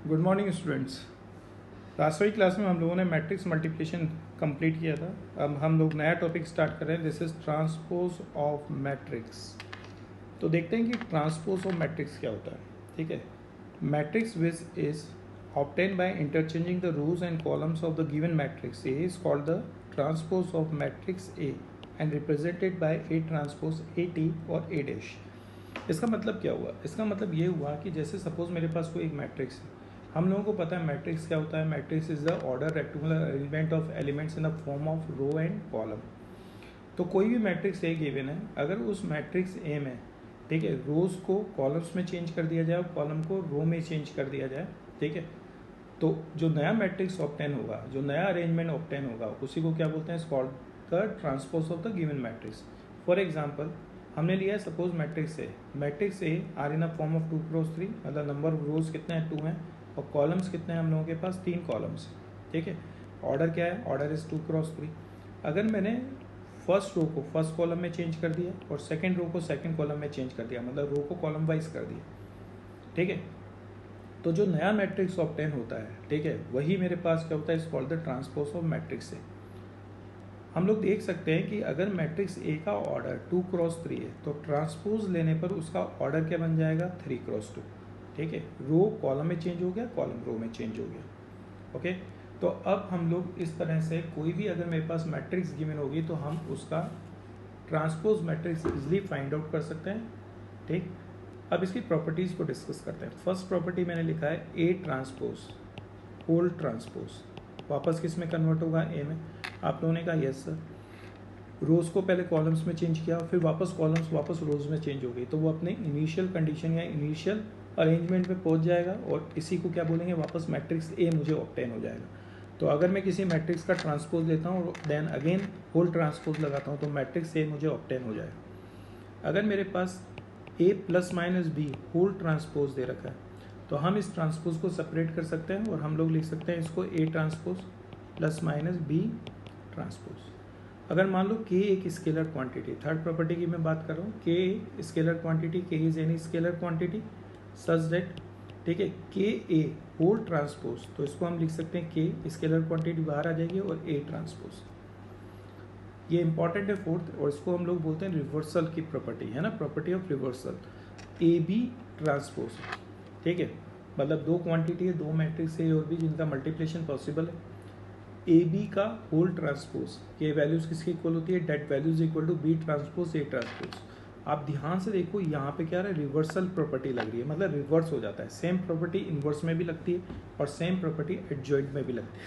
Good morning students. Last वाली class में हम लोगों ने मैट्रिक्स मल्टीप्लिकेशन कंप्लीट किया था। अब हम लोग नया टॉपिक स्टार्ट कर रहे हैं, this is transpose of matrix. तो देखते हैं कि ट्रांसपोज ऑफ मैट्रिक्स क्या होता है। ठीक है, matrix which is obtained by interchanging the rows and columns of the given matrix A is called the transpose of matrix A and represented by A transpose AT और A dash। इसका मतलब क्या हुआ? इसका मतलब ये हुआ कि जैसे सपोज मेरे पास कोई एक मैट्रिक्स है। हम लोगों को पता है मैट्रिक्स क्या होता है। Matrix is the order rectangular arrangement of elements in the form of row and column. तो कोई भी मैट्रिक्स ए गिवन है, अगर उस मैट्रिक्स ए में ठीक है रोज को कॉलम्स में चेंज कर दिया जाए और कॉलम को रो में चेंज कर दिया जाए, ठीक है, तो जो नया मैट्रिक्स ऑब्टेन होगा, जो नया अरेंजमेंट ऑब्टेन होगा, उसी को क्या बोलते हैं? Called the transpose of the given matrix. For example हमने लिया है suppose matrix A are in a form of 2x3, मतलब नंबर ऑफ रोज कितने हैं? 2 हैं, और कॉलम्स कितने हैं हम लोगों के पास? 3 कॉलम्स। ठीक है, ऑर्डर क्या है? Order is 2x3। अगर मैंने फर्स्ट रो को फर्स्ट कॉलम में चेंज कर दिया और सेकंड रो को सेकंड कॉलम में चेंज कर दिया, मतलब रो को कॉलम वाइज कर दिया, ठीक है, तो जो नया मैट्रिक्स ऑब्टेन होता है, ठीक है, वही मेरे पास क्या होता है? इस called the transpose of matrix ए। हम लोग देख सकते हैं कि अगर मैट्रिक्स ए का ऑर्डर 2x3 है तो ट्रांसपोज लेने पर उसका ऑर्डर क्या बन जाएगा? 3x2। ठीक है, रो कॉलम में चेंज हो गया, कॉलम रो में चेंज हो गया। ओके, तो अब हम लोग इस तरह से कोई भी अगर मेरे पास मैट्रिक्स गिवन होगी तो हम उसका transpose matrix easily find out कर सकते हैं। ठीक, अब इसकी प्रॉपर्टीज़ को डिस्कस करते हैं। फर्स्ट प्रॉपर्टी मैंने लिखा है ए ट्रांसपोज होल ट्रांसपोज, वापस किस में कन्वर्ट होगा? ए में। आप लोगों ने कहा यस सर। रोज़ को पहले कॉलम्स में चेंज किया, फिर वापस कॉलम्स वापस रोज़ में चेंज हो गई, तो वो अपने इनिशियल कंडीशन या इनिशियल अरेंजमेंट में पहुंच जाएगा और इसी को क्या बोलेंगे? वापस मैट्रिक्स ए मुझे ऑब्टेन हो जाएगा। तो अगर मैं किसी मैट्रिक्स का ट्रांसपोज लेता हूँ और देन अगेन होल ट्रांसपोज लगाता हूँ तो मैट्रिक्स ए मुझे ऑब्टेन हो जाएगा। अगर मेरे पास A plus minus B whole transpose दे रखा है तो हम इस ट्रांसपोज को सेपरेट कर सकते हैं और हम लोग लिख सकते हैं इसको A transpose plus minus B transpose. अगर मान लो के एक स्केलर क्वांटिटी, थर्ड प्रॉपर्टी की मैं बात कर रहा हूँ, के स्केलर क्वांटिटी, के is any scalar quantity such that, ठीक है, के ए होल ट्रांसपोज, तो इसको हम लिख सकते हैं के स्केलर क्वांटिटी बाहर आ जाएगी और ए ट्रांसपोज। ये इंपॉर्टेंट है फोर्थ, और इसको हम लोग बोलते हैं रिवर्सल की प्रॉपर्टी, है ना, property of reversal. A B transpose, ठीक है, मतलब दो क्वांटिटी है, दो मैट्रिक्स ए और बी जिनका मल्टीप्लिकेशन पॉसिबल है। ए बी का होल ट्रांसपोज, ये वैल्यूज किसकी इक्वल होती है? That values equal to B transpose A transpose. आप ध्यान से देखो यहाँ पे क्या है? रिवर्सल प्रॉपर्टी लग रही है, मतलब रिवर्स हो जाता है। सेम प्रॉपर्टी इनवर्स में भी लगती है और सेम प्रॉपर्टी एडजॉइंट में भी लगती है।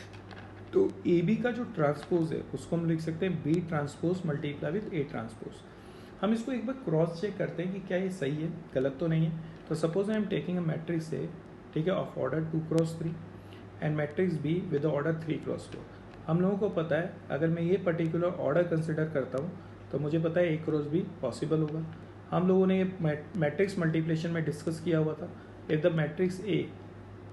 तो ए बी का जो ट्रांसपोज है उसको हम लिख सकते हैं B transpose multiply with A transpose. हम इसको एक बार क्रॉस चेक करते हैं कि क्या ये सही है, गलत तो नहीं है। तो suppose I am taking a matrix A, ठीक है, of order 2x3 and matrix be with order 3x4। हम लोगों को पता है अगर मैं ये पर्टिकुलर ऑर्डर कंसिडर करता हूँ तो मुझे पता है ए क्रॉस बी पॉसिबल होगा। हम लोगों ने ये मैट्रिक्स मल्टीप्लिकेशन में डिस्कस किया हुआ था। If the matrix A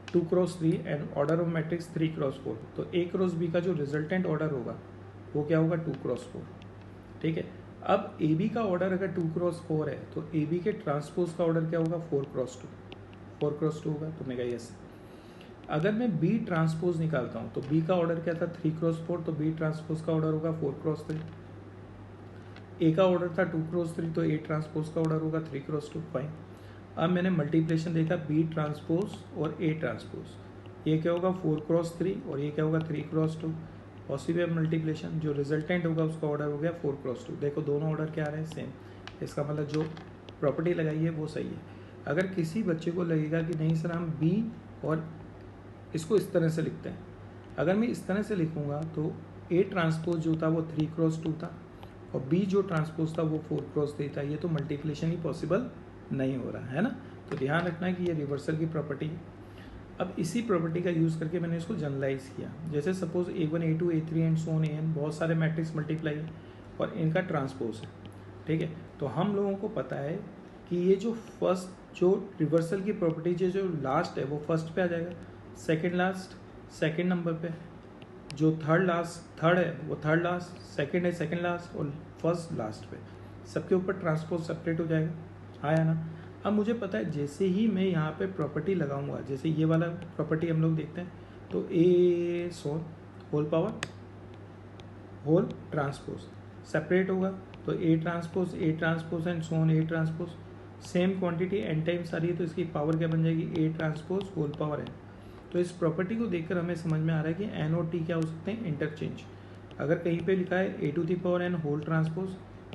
2x3 and order of matrix 3x4, तो ए क्रॉस बी का जो रिजल्टेंट ऑर्डर होगा वो क्या होगा? 2x4। ठीक है, अब ए बी का ऑर्डर अगर 2x4 है तो ए बी के ट्रांसपोज का ऑर्डर क्या होगा? 4x2। 4x2 होगा, तो मैं कहा यस। अगर मैं बी ट्रांसपोज निकालता हूँ तो बी का ऑर्डर क्या था? 3x4, तो बी ट्रांसपोज का ऑर्डर होगा 4x3। ए का ऑर्डर था 2x3, तो ए ट्रांसपोज का ऑर्डर होगा 3x2। फाइन। अब मैंने मल्टीप्लिकेशन देखा बी ट्रांसपोज और ए ट्रांसपोज, ये क्या होगा? 4x3 और ये क्या होगा? 3x2। पॉसिबल मल्टीप्लिकेशन, जो रिजल्टेंट होगा उसका ऑर्डर हो गया 4x2। देखो दोनों ऑर्डर क्या आ रहे हैं? सेम। इसका मतलब जो प्रॉपर्टी लगाई है वो सही है। अगर किसी बच्चे को लगेगा कि नहीं सर हम बी और इसको इस तरह से लिखते हैं, अगर मैं इस तरह से लिखूंगा तो ए ट्रांसपोज जो था वो 3x2 था और बी जो ट्रांसपोज था वो 4x3 था। ये तो मल्टीप्लिकेशन ही पॉसिबल नहीं हो रहा है ना। तो ध्यान रखना है कि ये रिवर्सल की प्रॉपर्टी है। अब इसी प्रॉपर्टी का यूज़ करके मैंने इसको जनरलाइज किया। जैसे suppose A1 A2 A3 and so on AN बहुत सारे मैट्रिक्स मल्टीप्लाई है और इनका ट्रांसपोज है, ठीक है, तो हम लोगों को पता है कि ये जो फर्स्ट जो रिवर्सल की प्रॉपर्टी जो लास्ट है वो फर्स्ट पे आ जाएगा, सेकेंड लास्ट सेकेंड नंबर पे, जो थर्ड है वो थर्ड लास्ट, सेकेंड है सेकेंड लास्ट और फर्स्ट लास्ट पे, सबके ऊपर ट्रांसपोज सेपरेट हो जाएगा। हाँ या ना? अब मुझे पता है जैसे ही मैं यहाँ पे प्रॉपर्टी लगाऊंगा, जैसे ये वाला प्रॉपर्टी हम लोग देखते हैं, तो ए सोन whole power whole transpose separate होगा, तो ए ट्रांसपोज एंड सोन A transpose, same quantity N times आ रही है, तो इसकी पावर क्या बन जाएगी, A transpose whole power N. तो इस प्रॉपर्टी को देखकर हमें समझ में आ रहा है कि एन और टी क्या हो सकते हैं, इंटरचेंज। अगर कहीं पे लिखा है A to the power N whole transpose,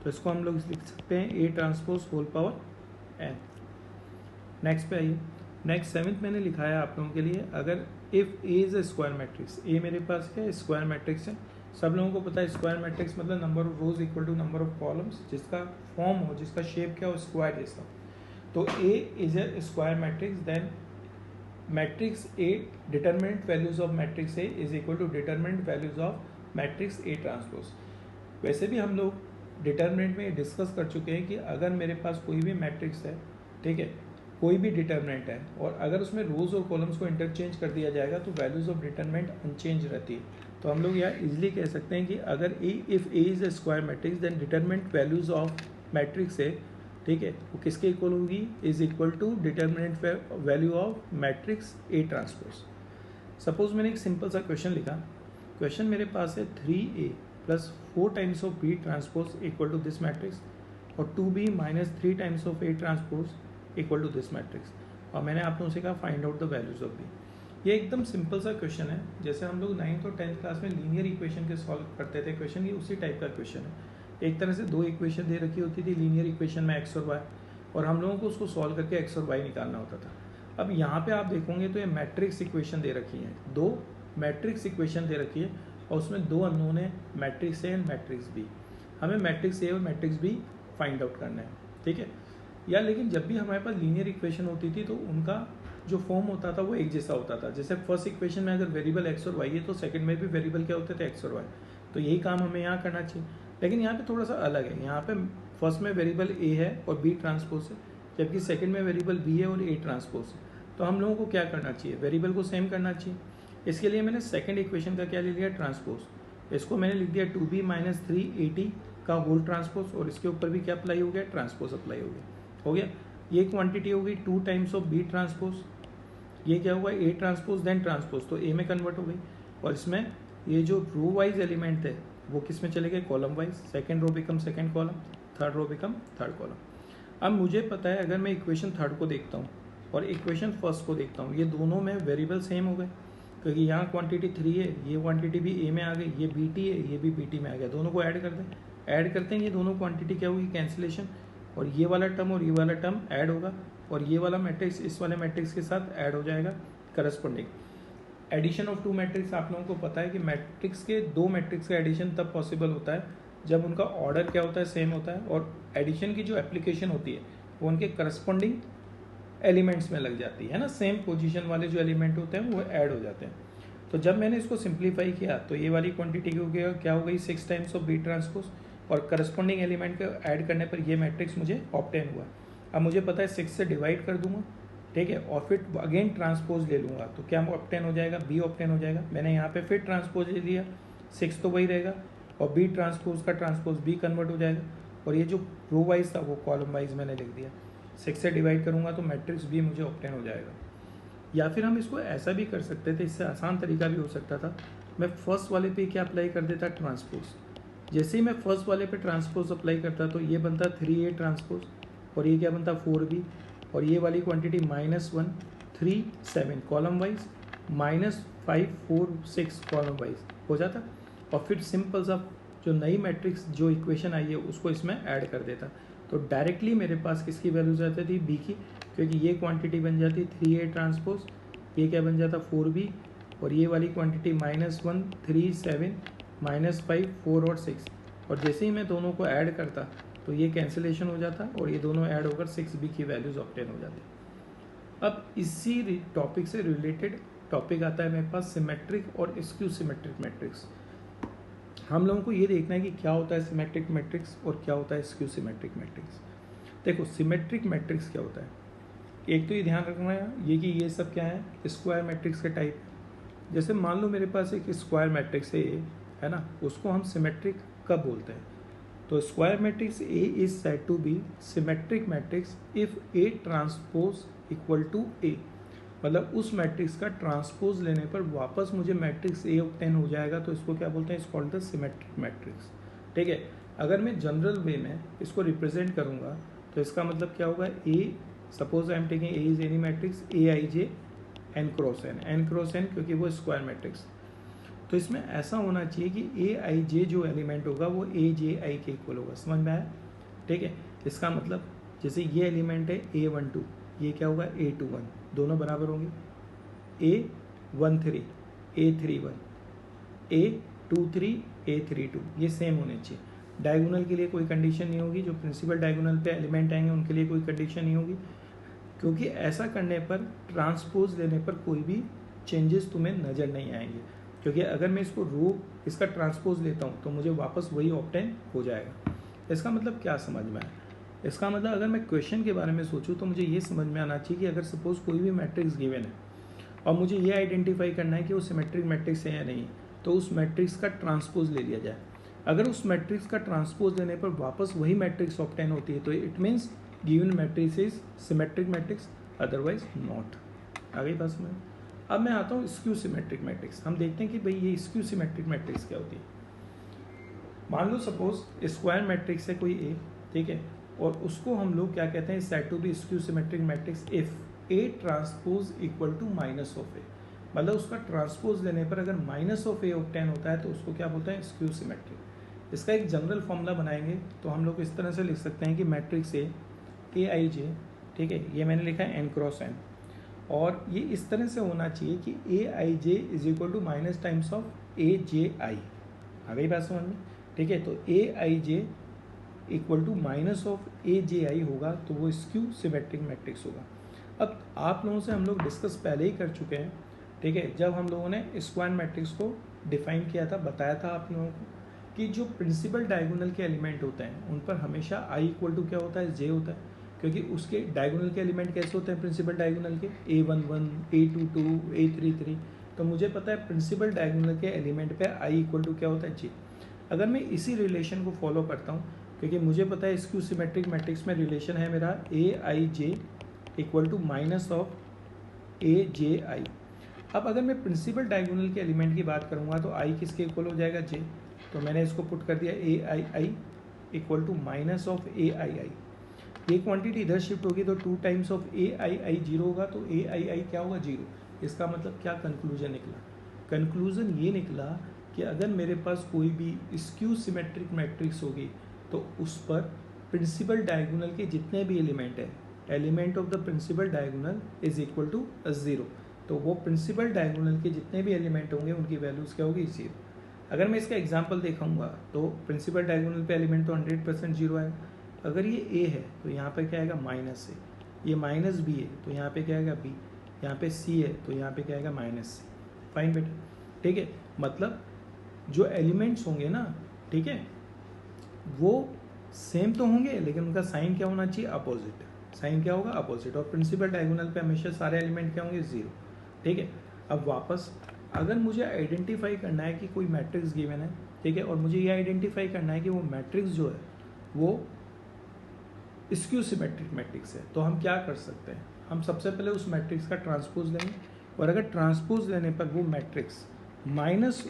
तो इसको हम लोग लिख सकते हैं A transpose whole power N. Next पे आइए, नेक्स्ट 7th मैंने लिखा है आप लोगों के लिए, अगर if A is a square matrix, A मेरे पास क्या स्क्वायर मैट्रिक्स है, सब लोगों को पता है स्क्वायर मैट्रिक्स मतलब number of rows equal to number of columns, जिसका फॉर्म हो, जिसका शेप क्या हो, स्क्वायर जैसा। तो A is a square matrix, then matrix A determinant values of matrix A is equal to determinant values of matrix A transpose. वैसे भी हम लोग डिटरमिनेंट में डिस्कस कर चुके हैं कि अगर मेरे पास कोई भी मैट्रिक्स है, ठीक है, कोई भी डिटरमिनेंट है, और अगर उसमें रोज और कॉलम्स को इंटरचेंज कर दिया जाएगा तो वैल्यूज ऑफ डिटरमिनेंट अनचेंज रहती है। तो हम लोग यहाँ इजीली कह सकते हैं कि अगर if A is a square matrix then determinant values of matrix A, ठीक है, वो किसके इक्वल होगी, is equal to determinant value of matrix A transpose. Suppose मैंने एक सिंपल सा क्वेश्चन लिखा, क्वेश्चन मेरे पास है 3a plus 4 times of B transpose equal to this matrix और 2b minus 3 times of A transpose equal to this matrix, और मैंने आप लोगों से कहा find out the values of B. ये एकदम सिंपल सा क्वेश्चन है, जैसे हम लोग 9th और 10th क्लास में लीनियर इक्वेशन के सॉल्व करते थे क्वेश्चन, ये उसी टाइप का क्वेश्चन है। एक तरह से 2 इक्वेशन दे रखी होती थी लीनियर इक्वेशन में, एक्स और वाई, और हम लोगों को उसको सॉल्व करके एक्स और वाई निकालना होता था। अब यहाँ पे आप देखोगे तो ये मैट्रिक्स इक्वेशन दे रखी है, 2 मैट्रिक्स इक्वेशन दे रखी है, और उसमें 2 अननोन है, matrix A and matrix B. हमें मैट्रिक्स ए और मैट्रिक्स बी फाइंड आउट करना है, ठीक है। या लेकिन जब भी हमारे पास लीनियर इक्वेशन होती थी तो उनका जो फॉर्म होता था वो एक जैसा होता था। जैसे फर्स्ट इक्वेशन में अगर वेरिएबल एक्स और वाई है तो सेकंड में भी वेरिएबल क्या होते थे, एक्स और वाई। तो यही काम हमें यहाँ करना चाहिए, लेकिन यहाँ पे थोड़ा सा अलग है। यहाँ पे फर्स्ट में वेरिएबल ए है और बी ट्रांसपोज है, जबकि सेकंड में वेरिएबल बी है और ए ट्रांसपोज है। तो हम लोगों को क्या करना चाहिए, वेरिएबल को सेम करना चाहिए। इसके लिए मैंने सेकंड इक्वेशन का क्या ले लिया, ट्रांसपोज। इसको मैंने लिख दिया 2b माइनस 380 का होल ट्रांसपोज, और इसके ऊपर भी क्या अप्लाई हो गया, ट्रांसपोज अप्लाई हो गया। ये क्वांटिटी हो गई 2 टाइम्स ऑफ बी ट्रांसपोज, ये क्या हुआ, ए ट्रांसपोज देन ट्रांसपोज, तो ए में कन्वर्ट हो गई। और इसमें ये जो रो वाइज एलिमेंट थे वो किस में चले गए, column wise. Second row become second column, third row become third column. अब मुझे पता है अगर मैं इक्वेशन थर्ड को देखता हूँ और इक्वेशन फर्स्ट को देखता हूँ, ये दोनों में वेरिएबल सेम हो गए, क्योंकि यहाँ क्वांटिटी 3 है, ये क्वांटिटी भी ए में आ गई, ये बी टी है, ये भी बी टी में आ गया। दोनों को ऐड कर दें, ऐड करते हैं, ये दोनों क्वांटिटी क्या होगी, कैंसिलेशन, और ये वाला टर्म और ये वाला टर्म ऐड होगा, और ये वाला मैट्रिक्स इस वाले मैट्रिक्स के साथ ऐड हो जाएगा करस्पॉन्डिंग। एडिशन ऑफ 2 मैट्रिक्स, आप लोगों को पता है कि मैट्रिक्स के 2 मैट्रिक्स का एडिशन तब पॉसिबल होता है जब उनका ऑर्डर क्या होता है, सेम होता है, और एडिशन की जो एप्लीकेशन होती है वो उनके करस्पॉन्डिंग एलिमेंट्स में लग जाती है ना, सेम पोजीशन वाले जो एलिमेंट होते हैं वो ऐड हो जाते हैं। तो जब मैंने इसको सिंप्लीफाई किया तो ये वाली क्वांटिटी क्या हो गई, 6 टाइम्स ऑफ बी ट्रांसपोज, और करस्पॉन्डिंग एलिमेंट को ऐड करने पर ये मैट्रिक्स मुझे ऑब्टेन हुआ। अब मुझे पता है 6 से डिवाइड कर दूंगा, ठीक है, और फिर अगेन ट्रांसपोज ले लूँगा, तो क्या ऑब्टेन हो जाएगा, बी ऑब्टेन हो जाएगा। मैंने यहाँ पे फिर ट्रांसपोज ले लिया, 6 तो वही रहेगा, और बी ट्रांसपोज का ट्रांसपोज बी कन्वर्ट हो जाएगा, और ये जो रो वाइज था वो कॉलम वाइज मैंने लिख दिया। 6 से डिवाइड करूँगा तो मैट्रिक्स बी मुझे ऑब्टेन हो जाएगा। या फिर हम इसको ऐसा भी कर सकते थे, इससे आसान तरीका भी हो सकता था, मैं फर्स्ट वाले पे क्या अप्लाई कर देता, ट्रांसपोज। जैसे ही मैं फर्स्ट वाले पे ट्रांसपोज अप्लाई करता तो ये बनता 3a ट्रांसपोज, और ये क्या बनता 4b, और ये वाली quantity -1 3 7 column wise, -5 4 6 column wise हो जाता, और फिर सिंपल सा जो नई मैट्रिक्स जो इक्वेशन आई है उसको इसमें ऐड कर देता। तो डायरेक्टली मेरे पास किसकी वैल्यूज आती थी, बी की, क्योंकि ये क्वांटिटी बन जाती 3a ट्रांसपोज, ये क्या बन जाता 4b, और ये वाली क्वांटिटी -1 3 7 -5 4 और 6, और जैसे ही मैं दोनों को ऐड करता तो ये कैंसिलेशन हो जाता और ये दोनों ऐड होकर 6b की वैल्यूज ऑब्टेन हो जाती। अब इसी टॉपिक से रिलेटेड टॉपिक आता है मेरे पास, सिमेट्रिक और स्क्यू सिमेट्रिक मैट्रिक्स। हम लोगों को ये देखना है कि क्या होता है सिमेट्रिक मैट्रिक्स और क्या होता है स्क्यू सिमेट्रिक मैट्रिक्स। देखो सिमेट्रिक मैट्रिक्स क्या होता है, एक तो ये ध्यान रखना है ये कि ये सब क्या है, स्क्वायर मैट्रिक्स के टाइप। जैसे मान लो मेरे पास एक स्क्वायर मैट्रिक्स है ना, उसको हम सिमेट्रिक कब बोलते हैं, तो square matrix A is said to be symmetric matrix if A transpose equal to A, मतलब उस मैट्रिक्स का ट्रांसपोज लेने पर वापस मुझे मैट्रिक्स ए ऑब्टेन हो जाएगा, तो इसको क्या बोलते हैं, it's called the symmetric matrix. ठीक है, अगर मैं जनरल वे में इसको रिप्रेजेंट करूँगा तो इसका मतलब क्या होगा, A suppose I am taking A is any matrix A I J N cross N क्योंकि वो स्क्वायर मैट्रिक्स, तो इसमें ऐसा होना चाहिए कि ए आई जे जो एलिमेंट होगा वो ए जे आई के इक्वल होगा। समझ में आया? ठीक है, इसका मतलब जैसे ये एलिमेंट है A12, ये क्या होगा A21, दोनों बराबर होंगे। A13 A31 A23 A32 ये सेम होने चाहिए। डायगोनल के लिए कोई कंडीशन नहीं होगी, जो प्रिंसिपल डायगोनल पे एलिमेंट आएंगे उनके लिए कोई कंडीशन नहीं होगी, क्योंकि ऐसा करने पर ट्रांसपोज लेने पर कोई भी चेंजेस तुम्हें नज़र नहीं आएंगे, क्योंकि अगर मैं इसको रो इसका ट्रांसपोज लेता हूँ तो मुझे वापस वही ऑब्टेन हो जाएगा। इसका मतलब क्या समझ में आया? इसका मतलब अगर मैं क्वेश्चन के बारे में सोचूं तो मुझे ये समझ में आना चाहिए कि अगर सपोज कोई भी मैट्रिक्स गिवन है और मुझे ये आइडेंटिफाई करना है कि वो सिमेट्रिक मैट्रिक्स है या नहीं, तो उस मैट्रिक्स का ट्रांसपोज ले लिया जाए। अगर उस मैट्रिक्स का ट्रांसपोज लेने पर वापस वही मैट्रिक्स ऑब्टेन होती है तो it means given matrix is symmetric matrix, otherwise not. आगे बात समझ। अब मैं आता हूँ स्क्यू सिमेट्रिक मैट्रिक्स। हम देखते हैं कि भाई ये स्क्यू सिमेट्रिक मैट्रिक्स क्या होती है। मान लो सपोज स्क्वायर मैट्रिक्स है कोई ए, ठीक है, और उसको हम लोग क्या कहते हैं, said to be skew symmetric matrix if A transpose equal to minus of A, मतलब उसका ट्रांसपोज लेने पर अगर माइनस ऑफ ए ऑब्टेन होता है तो उसको क्या बोलते हैं, स्क्यू सिमेट्रिक। इसका एक जनरल फॉर्मूला बनाएंगे तो हम लोग इस तरह से लिख सकते हैं कि मैट्रिक्स ए आई जे, ठीक है, ये मैंने लिखा है एन क्रॉस एन, और ये इस तरह से होना चाहिए कि A I J is equal to minus times of A J I. आ गई बात समझ में? ठीक है, तो A I J equal to minus of A J I होगा तो वो स्क्यू सिमेट्रिक मैट्रिक्स होगा। अब आप लोगों से हम लोग डिस्कस पहले ही कर चुके हैं, ठीक है, जब हम लोगों ने स्क्वायर मैट्रिक्स को डिफाइन किया था, बताया था आप लोगों को कि जो प्रिंसिपल डायगोनल के एलिमेंट होते हैं उन पर हमेशा आई इक्वल टू क्या होता है, जे होता है, क्योंकि उसके डायगोनल के एलिमेंट कैसे होते हैं प्रिंसिपल डायगोनल के, A11 A22 A33, तो मुझे पता है प्रिंसिपल डायगोनल के एलिमेंट पे आई इक्वल टू क्या होता है, जे। अगर मैं इसी रिलेशन को फॉलो करता हूँ, क्योंकि मुझे पता है स्क्यू सिमेट्रिक मैट्रिक्स में रिलेशन है मेरा ए I J equal to minus of A J आई। अब अगर मैं प्रिंसिपल डायगोनल के एलिमेंट की बात करूँगा तो आई किसके इक्वल हो जाएगा, जे, तो मैंने इसको पुट कर दिया ए आई I equal to minus of ए आई आई। ये क्वांटिटी इधर शिफ्ट होगी तो 2 times of A I I zero होगा, तो ए आई आई क्या होगा, जीरो। इसका मतलब क्या कंक्लूजन निकला, कंक्लूजन ये निकला कि अगर मेरे पास कोई भी स्क्यू सिमेट्रिक मैट्रिक्स होगी तो उस पर प्रिंसिपल डायगोनल के जितने भी एलिमेंट है, element of the principal diagonal is equal to 0, तो वो प्रिंसिपल डायगोनल के जितने भी एलिमेंट होंगे उनकी वैल्यूज क्या होगी, 0। अगर मैं इसका एग्जांपल दिखाऊंगा तो प्रिंसिपल डायगोनल पे एलिमेंट तो 100% जीरो आएगा। अगर ये ए है तो यहाँ पे क्या आएगा, माइनस ए, ये माइनस बी है तो यहाँ पे क्या आएगा, बी, यहाँ पे सी है तो यहाँ पे क्या आएगा, माइनस सी। फाइन बेटा, ठीक है, मतलब जो एलिमेंट्स होंगे ना, ठीक है, वो सेम तो होंगे लेकिन उनका साइन क्या होना चाहिए, अपोजिट। साइन क्या होगा, अपोजिट। और प्रिंसिपल डायगोनल पे हमेशा सारे एलिमेंट क्या होंगे, 0। ठीक है, अब वापस अगर मुझे आइडेंटिफाई करना है कि कोई मैट्रिक्स गिवन है, ठीक है, और मुझे ये आइडेंटिफाई करना है कि वो मैट्रिक्स जो है वो स्क्यू सिमेट्रिक मैट्रिक्स है, तो हम क्या कर सकते हैं, हम सबसे पहले उस मैट्रिक्स का ट्रांसपोज लेंगे, और अगर ट्रांसपोज लेने पर वो मैट्रिक्स माइनस,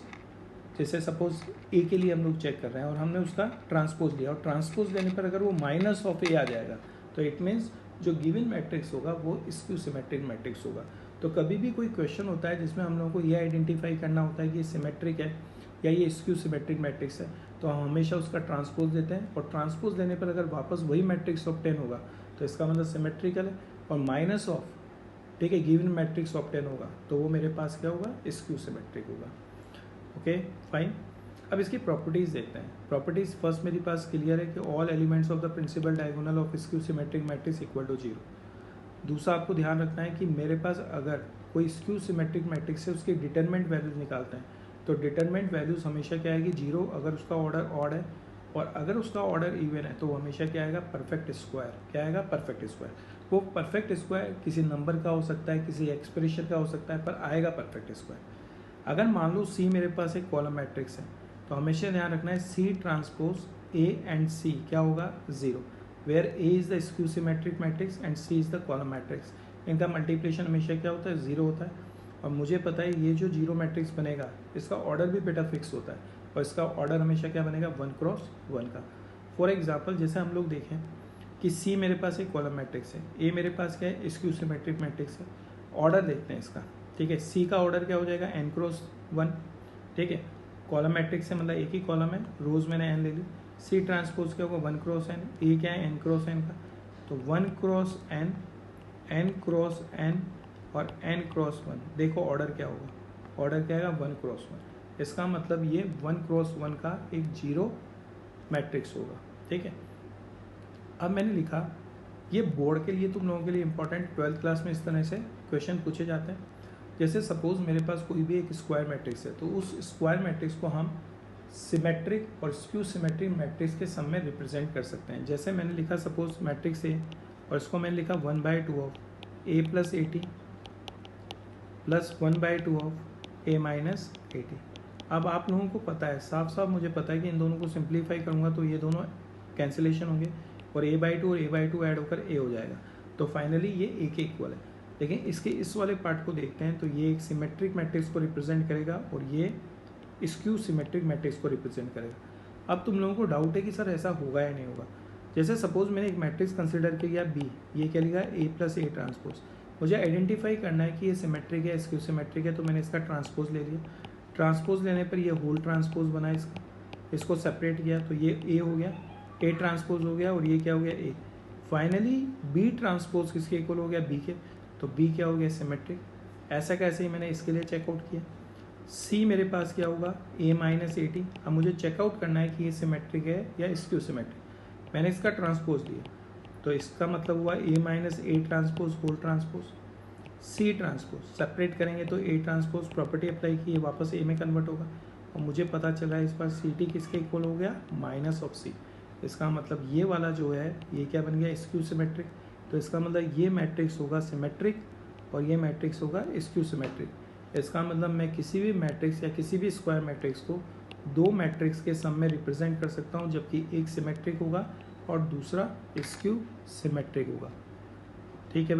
जैसे सपोज ए के लिए हम लोग चेक कर रहे हैं और हमने उसका ट्रांसपोज लिया, और ट्रांसपोज लेने पर अगर वो माइनस ऑफ ए आ जाएगा तो इट मीन्स जो गिवन मैट्रिक्स होगा वो स्क्यू सिमेट्रिक मैट्रिक्स होगा। तो कभी भी कोई क्वेश्चन होता है जिसमें हम लोगों को ये आइडेंटिफाई करना होता है कि ये सिमेट्रिक है या ये स्क्यू सिमेट्रिक मैट्रिक्स है, तो हम हमेशा उसका ट्रांसपोज देते हैं, और ट्रांसपोज लेने पर अगर वापस वही मैट्रिक्स ऑब्टेन होगा तो इसका मतलब सिमेट्रिकल है, और माइनस ऑफ, ठीक है, गिवन मैट्रिक्स ऑब्टेन होगा तो वो मेरे पास क्या होगा, स्क्यू सिमेट्रिक होगा। Okay fine. अब इसकी प्रॉपर्टीज़ देखते हैं। प्रॉपर्टीज़ फर्स्ट मेरे पास क्लियर है कि all elements of the principal diagonal of skew symmetric matrix equal to 0। दूसरा आपको ध्यान रखना है कि मेरे पास अगर कोई स्क्यू सिमेट्रिक मैट्रिक्स है उसकी डिटरमिनेंट वैल्यूज निकालते हैं तो डिटरमिनेंट वैल्यूज हमेशा क्या आएगी, 0 अगर उसका ऑर्डर ऑड है, और अगर उसका ऑर्डर इवन है तो वो हमेशा क्या आएगा, परफेक्ट स्क्वायर। क्या आएगा, परफेक्ट स्क्वायर। वो परफेक्ट स्क्वायर किसी नंबर का हो सकता है, किसी एक्सप्रेशन का हो सकता है, पर आएगा परफेक्ट स्क्वायर। अगर मान लो सी मेरे पास एक कॉलम मैट्रिक्स है तो हमेशा ध्यान रखना है सी ट्रांसपोज ए एंड सी क्या होगा 0, where A is the skew symmetric matrix and C is the column matrix. इनका मल्टीप्लिकेशन हमेशा क्या होता है 0 होता है, और मुझे पता है ये जो 0 मैट्रिक्स बनेगा इसका ऑर्डर भी बेटा फिक्स होता है, और इसका ऑर्डर हमेशा क्या बनेगा 1 क्रॉस 1 का। फॉर एग्जाम्पल जैसे हम लोग देखें कि सी मेरे पास एक कॉलम मैट्रिक्स है, ए मेरे पास क्या है स्क्यू सिमेट्रिक मैट्रिक्स है। ऑर्डर देखते हैं इसका, ठीक है। सी का ऑर्डर क्या हो जाएगा n क्रॉस 1, ठीक है। कॉलम मैट्रिक्स है मतलब एक ही कॉलम है, रोज मैंने n ले ली। सी ट्रांसपोज क्या होगा 1 क्रॉस n, ए क्या है n क्रॉस n का, तो 1 cross n, n cross n और n क्रॉस 1। देखो ऑर्डर क्या होगा, ऑर्डर क्या आएगा 1 क्रॉस 1। इसका मतलब ये 1 क्रॉस 1 का एक 0 मैट्रिक्स होगा, ठीक है। अब मैंने लिखा, ये बोर्ड के लिए तुम लोगों के लिए इंपॉर्टेंट 12th क्लास में इस तरह से क्वेश्चन पूछे जाते हैं। जैसे सपोज मेरे पास कोई भी एक स्क्वायर मैट्रिक्स है, तो उस स्क्वायर मैट्रिक्स को हम सिमेट्रिक और स्क्यू सिमेट्रिक मैट्रिक्स के सम में रिप्रेजेंट कर सकते हैं। जैसे मैंने लिखा सपोज मैट्रिक्स ए, और इसको मैंने लिखा 1/2 of A plus A T plus 1/2 of A minus A T. अब आप लोगों को पता है, साफ साफ मुझे पता है कि इन दोनों को सिंप्लीफाई करूँगा तो ये दोनों कैंसिलेशन होंगे, और a/2 और a/2 ऐड होकर a हो जाएगा, तो फाइनली ये a के इक्वल है। लेकिन इसके इस वाले पार्ट को देखते हैं, तो ये एक सिमेट्रिक मैट्रिक्स को रिप्रेजेंट करेगा और ये स्क्यू सिमेट्रिक मैट्रिक्स को रिप्रेजेंट करेगा। अब तुम लोगों को डाउट है कि सर ऐसा होगा या नहीं होगा। जैसे सपोज मैंने एक मैट्रिक्स कंसिडर किया b, ये क्या लिखा है a प्लस ए ट्रांसपोज। मुझे आइडेंटिफाई करना है कि ये सिमेट्रिक है स्क्यू सिमेट्रिक है, तो मैंने इसका ट्रांसपोज ले लिया। ट्रांसपोज लेने पर ये होल ट्रांसपोज बना इसका, इसको सेपरेट किया तो ये a हो गया, ए ट्रांसपोज हो गया, और ये क्या हो गया ए। फाइनली बी ट्रांसपोज किसके इक्वल हो गया बी के, तो बी क्या हो गया सिमेट्रिक। ऐसा कैसे ही मैंने इसके लिए चेकआउट किया। सी मेरे पास क्या होगा ए माइनस ए टी। अब मुझे चेकआउट करना है कि ये सिमेट्रिक है या स्क्यू सिमेट्रिक। मैंने इसका ट्रांसपोज लिया, तो इसका मतलब हुआ A minus A transpose whole transpose. See transpose separate करेंगे तो ए ट्रांसपोज प्रॉपर्टी अप्लाई की, वापस ए में कन्वर्ट होगा, और मुझे पता चला इस बार सी टी किसके इक्वल हो गया माइनस ऑफ सी। इसका मतलब ये वाला जो है ये क्या बन गया स्क्यू सिमेट्रिक। तो इसका मतलब ये मैट्रिक्स होगा सिमेट्रिक और ये मैट्रिक्स होगा स्क्यू सिमेट्रिक। इसका मतलब मैं किसी भी मैट्रिक्स या किसी भी स्क्वायर मैट्रिक्स को दो मैट्रिक्स के सम में रिप्रेजेंट कर सकता हूँ, जबकि एक सिमेट्रिक होगा और दूसरा स्क्यू सिमेट्रिक होगा, ठीक है।